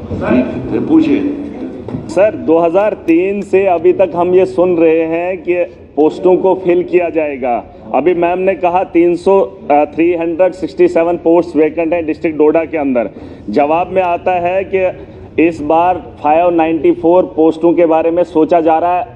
पूछिए सर। 2003 से अभी तक हम ये सुन रहे हैं कि पोस्टों को फिल किया जाएगा। अभी मैम ने कहा 367 पोस्ट वैकेंट है डिस्ट्रिक्ट डोडा के अंदर। जवाब में आता है कि इस बार 594 पोस्टों के बारे में सोचा जा रहा है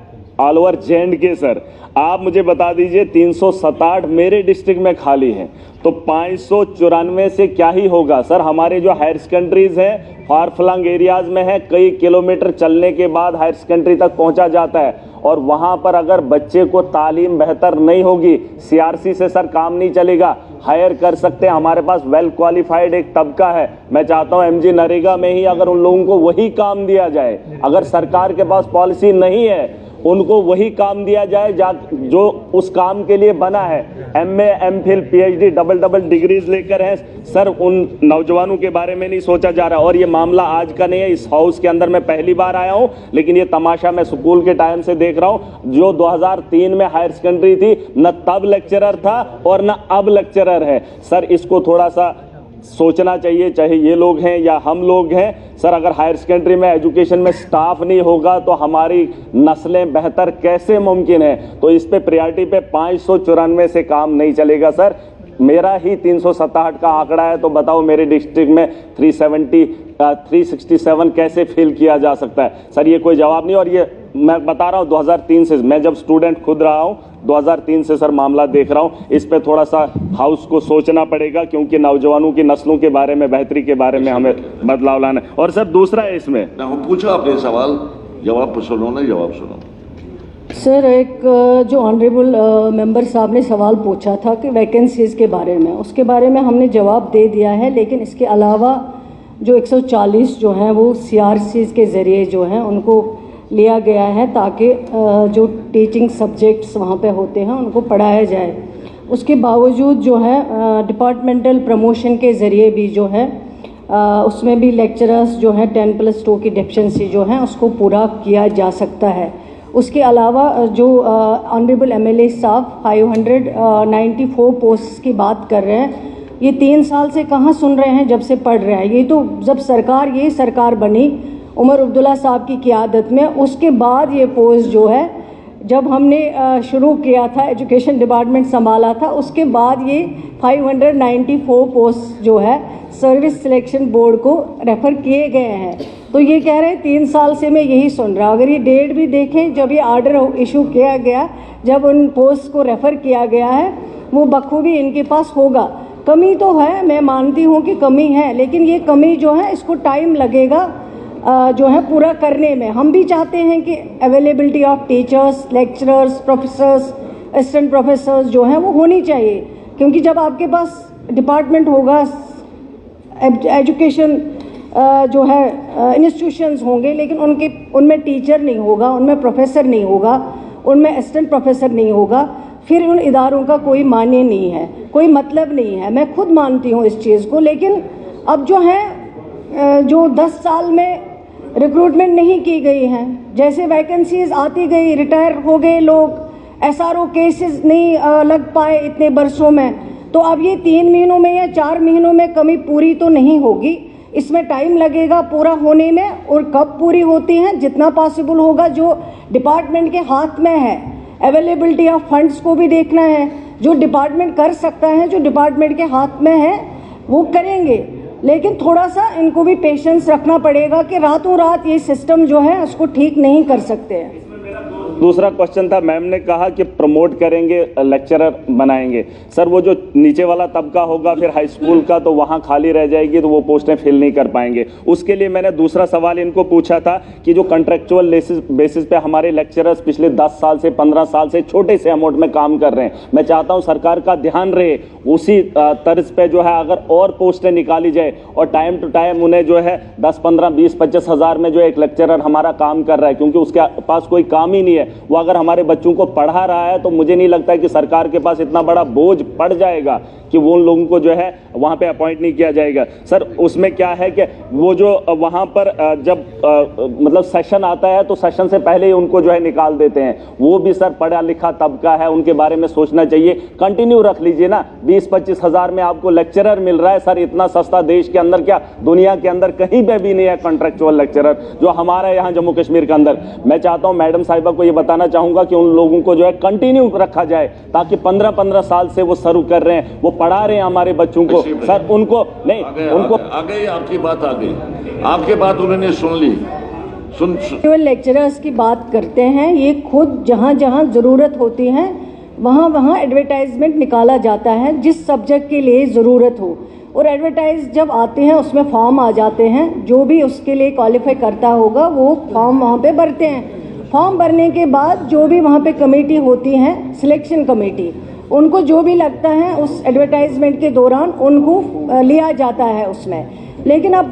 ऑल ओवर J&K। सर आप मुझे बता दीजिए 367 मेरे डिस्ट्रिक्ट में खाली हैं, तो 594 से क्या ही होगा सर। हमारे जो हायर सेकेंडरीज हैं फार फ्लंग एरियाज में है, कई किलोमीटर चलने के बाद हायर सेकेंडरी तक पहुंचा जाता है, और वहां पर अगर बच्चे को तालीम बेहतर नहीं होगी, CRC से सर काम नहीं चलेगा। हायर कर सकते हैं, हमारे पास वेल क्वालिफाइड एक तबका है। मैं चाहता हूं MG नरेगा में ही अगर उन लोगों को वही काम दिया जाए, अगर सरकार के पास पॉलिसी नहीं है उनको वही काम दिया जाए जो उस काम के लिए बना है। MA MPhil PhD double degrees लेकर हैं सर, उन नौजवानों के बारे में नहीं सोचा जा रहा। और ये मामला आज का नहीं है, इस हाउस के अंदर मैं पहली बार आया हूं, लेकिन ये तमाशा मैं स्कूल के टाइम से देख रहा हूं। जो 2003 में हायर सेकेंडरी थी, न तब लेक्चरर था और न अब लेक्चरर है। सर इसको थोड़ा सा सोचना चाहिए, चाहे ये लोग हैं या हम लोग हैं। सर अगर हायर सेकेंडरी में एजुकेशन में स्टाफ नहीं होगा तो हमारी नस्लें बेहतर कैसे मुमकिन है। तो इस पे प्रायोरिटी पे 594 से काम नहीं चलेगा सर। मेरा ही 367 का आंकड़ा है, तो बताओ मेरे डिस्ट्रिक्ट में 367 कैसे फिल किया जा सकता है। सर ये कोई जवाब नहीं। और ये मैं बता रहा हूँ 2003 से, मैं जब स्टूडेंट खुद रहा हूँ 2003 से सर मामला देख रहा हूँ। इस पे थोड़ा सा हाउस को सोचना पड़ेगा, क्योंकि नौजवानों की नस्लों के बारे में, बेहतरी के बारे में हमें बदलाव लाना है। और सर दूसरा है इसमें, पूछो अपने सवाल, जवाब सुनो ना, जवाब सुनो। सर एक जो ऑनरेबल मेंबर साहब ने सवाल पूछा था कि वैकेंसीज़ के बारे में, उसके बारे में हमने जवाब दे दिया है। लेकिन इसके अलावा जो 140 जो हैं वो CRCs के ज़रिए जो हैं उनको लिया गया है, ताकि जो टीचिंग सब्जेक्ट्स वहाँ पे होते हैं उनको पढ़ाया जाए। उसके बावजूद जो है डिपार्टमेंटल प्रमोशन के ज़रिए भी जो है उसमें भी लेक्चरर्स जो हैं 10+2 की डेफिशिएंसी जो है उसको पूरा किया जा सकता है। उसके अलावा जो ऑनरेबल MLA साहब 594 पोस्ट की बात कर रहे हैं, ये 3 साल से कहाँ सुन रहे हैं, जब से पढ़ रहे हैं। ये तो जब यही सरकार बनी उमर अब्दुल्ला साहब की क़ियादत में, उसके बाद ये पोस्ट जो है, जब हमने शुरू किया था एजुकेशन डिपार्टमेंट संभाला था, उसके बाद ये 594 पोस्ट जो है सर्विस सिलेक्शन बोर्ड को रेफ़र किए गए हैं। तो ये कह रहे हैं 3 साल से मैं यही सुन रहा। अगर ये डेट भी देखें जब ये आर्डर इशू किया गया, जब उन पोस्ट को रेफ़र किया गया है, वो बखूबी इनके पास होगा। कमी तो है, मैं मानती हूँ कि कमी है, लेकिन ये कमी जो है इसको टाइम लगेगा जो है पूरा करने में। हम भी चाहते हैं कि availability of teachers, lecturers, professors, assistant professors जो हैं वो होनी चाहिए, क्योंकि जब आपके पास डिपार्टमेंट होगा, एजुकेशन जो है इंस्टीट्यूशंस होंगे, लेकिन उनमें टीचर नहीं होगा, उनमें प्रोफेसर नहीं होगा, उनमें असिस्टेंट प्रोफेसर नहीं होगा, फिर उन इदारों का कोई मायने नहीं है, कोई मतलब नहीं है। मैं खुद मानती हूँ इस चीज़ को। लेकिन अब जो है जो 10 साल में रिक्रूटमेंट नहीं की गई हैं, जैसे वैकेंसीज आती गई, रिटायर हो गए लोग, SRO केसेस नहीं लग पाए इतने बरसों में, तो अब ये 3 महीनों में या 4 महीनों में कमी पूरी तो नहीं होगी, इसमें टाइम लगेगा पूरा होने में। और कब पूरी होती हैं, जितना पॉसिबल होगा, जो डिपार्टमेंट के हाथ में है। अवेलेबिलिटी ऑफ फंड्स को भी देखना है, जो डिपार्टमेंट कर सकता है, जो डिपार्टमेंट के हाथ में है वो करेंगे। लेकिन थोड़ा सा इनको भी पेशेंस रखना पड़ेगा कि रातों रात ये सिस्टम जो है उसको ठीक नहीं कर सकते हैं। दूसरा क्वेश्चन था, मैम ने कहा कि प्रमोट करेंगे, लेक्चरर बनाएंगे। सर वो जो नीचे वाला तबका होगा फिर हाई स्कूल का, तो वहाँ खाली रह जाएगी, तो वो पोस्टें फिल नहीं कर पाएंगे। उसके लिए मैंने दूसरा सवाल इनको पूछा था कि जो कॉन्ट्रेक्चुअल बेसिस पे हमारे लेक्चरर्स पिछले 10 साल से 15 साल से छोटे से अमाउंट में काम कर रहे हैं, मैं चाहता हूँ सरकार का ध्यान रहे उसी तर्ज पे जो है अगर और पोस्टें निकाली जाए, और टाइम टू टाइम उन्हें जो है 10, 15, 20, 25 हज़ार में जो एक लेक्चरर हमारा काम कर रहा है, क्योंकि उसके पास कोई काम ही नहीं है, वो अगर हमारे बच्चों को पढ़ा रहा है तो मुझे नहीं लगता है कि सरकार के पास इतना बड़ा बोझ पड़ जाएगा कि वो उन लोगों को जो है वहाँ पे अपॉइंट नहीं किया जाएगा। सर उसमें क्या है कि वो जो वहाँ पर जब मतलब सेशन आता है तो सेशन से पहले ही उनको जो है निकाल देते हैं। वो भी सर पढ़ा लिखा तबका है, उनके बारे में सोचना चाहिए। कंटिन्यू रख लीजिए ना, 20-25 हज़ार में आपको लेक्चरर मिल रहा है सर। इतना सस्ता देश के अंदर क्या दुनिया के अंदर कहीं पे भी नहीं है कॉन्ट्रेक्चुअल लेक्चरर जो हमारे यहाँ जम्मू कश्मीर के अंदर। मैं चाहता हूँ मैडम साहिबा को ये बताना चाहूँगा कि उन लोगों को जो है कंटिन्यू रखा जाए, ताकि 15-15 साल से वो सर्व कर रहे हैं, वो पढ़ा रहे हैं हमारे बच्चों को सर। उनको नहीं, उनको आगे आपकी बात आ गई, आपके बात उन्होंने सुन ली। केवल लेक्चरर्स की बात करते हैं, ये खुद जहाँ जहाँ ज़रूरत होती है वहाँ वहाँ एडवर्टाइजमेंट निकाला जाता है जिस सब्जेक्ट के लिए ज़रूरत हो। और एडवर्टाइज जब आते हैं उसमें फॉर्म आ जाते हैं, जो भी उसके लिए क्वालिफाई करता होगा वो फॉर्म वहाँ पे भरते हैं। फॉर्म भरने के बाद जो भी वहाँ पे कमेटी होती है, सिलेक्शन कमेटी, उनको जो भी लगता है उस एडवर्टाइजमेंट के दौरान उनको लिया जाता है उसमें। लेकिन अब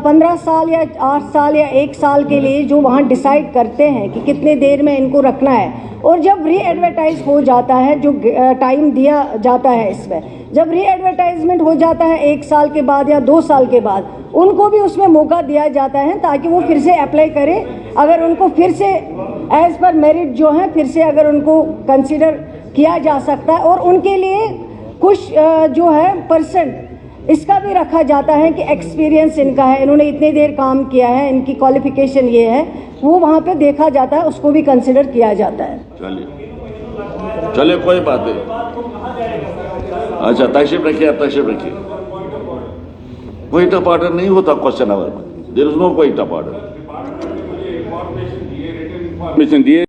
15 साल या 8 साल या 1 साल के लिए जो वहाँ डिसाइड करते हैं कि कितने देर में इनको रखना है, और जब री एडवर्टाइज हो जाता है, जो टाइम दिया जाता है इसमें, जब री एडवर्टाइजमेंट हो जाता है 1 साल के बाद या 2 साल के बाद, उनको भी उसमें मौका दिया जाता है ताकि वो फिर से अप्लाई करें। अगर उनको फिर से एज पर मेरिट जो है फिर से अगर उनको कंसिडर किया जा सकता है, और उनके लिए कुछ जो है परसेंट इसका भी रखा जाता है कि एक्सपीरियंस इनका है, इन्होंने इतनी देर काम किया है, इनकी क्वालिफिकेशन ये है, वो वहाँ पे देखा जाता है, उसको भी कंसिडर किया जाता है। चलिए कोई बात नहीं। अच्छा तशरीफ रखिए, आप तशरीफ रखिए। कोई टफ ऑर्डर नहीं होता क्वेश्चन आवर में, देयर इज नो कोई टफ ऑर्डर। मिशन दिए